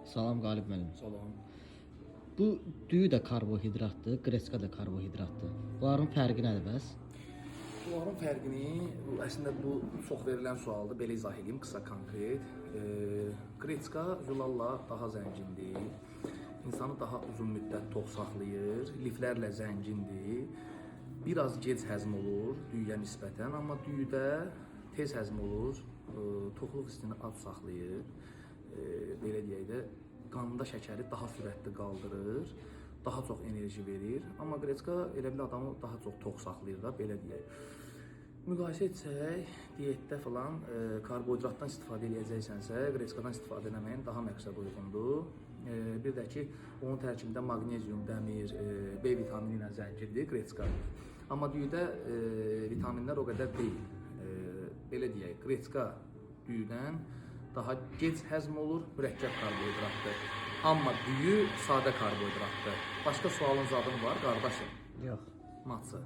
Salam Qalib müəllim. Salam. Bu düyü də karbohidratdır, qreçka da karbohidratdır. Bunların fərqi nədir bəs? Bunların fərqini, əslində bu çox verilən sualdır. Belə izah edeyim, qısa konkret. Qreçka yulalla daha zəngindir. İnsanı daha uzun müddət tox saxlayır, liflərlə zəngindir. Biraz gec həzm olur düyüyə nisbətən, amma düyüdə tez həzm olur, toxluq hissini az saxlayır. Belə deyək də, qanda şəkəri daha sürətli qaldırır, daha çox enerji verir. Amma qreçka elə bil adamı daha çox tox saxlayır da, belə deyək. Müqayisə etsək, diyetdə falan karbohidratdan istifadə edəcəksənsə, qreçkadan istifadə etməyin daha məqsəd uyğundur. Bir də ki, onun tərkibində maqnezium, dəmir, B vitamini ilə zəngindir qreçka. Amma düyüdə vitaminlər o qədər deyil. Belə deyək, qreçka düyüdən daha gec həzm olur, mürəkkəb karbohidratdır. Amma düyü sadə karbohidratdır. Başqa sualın zadın var, qardaşım? Yox. Matsı.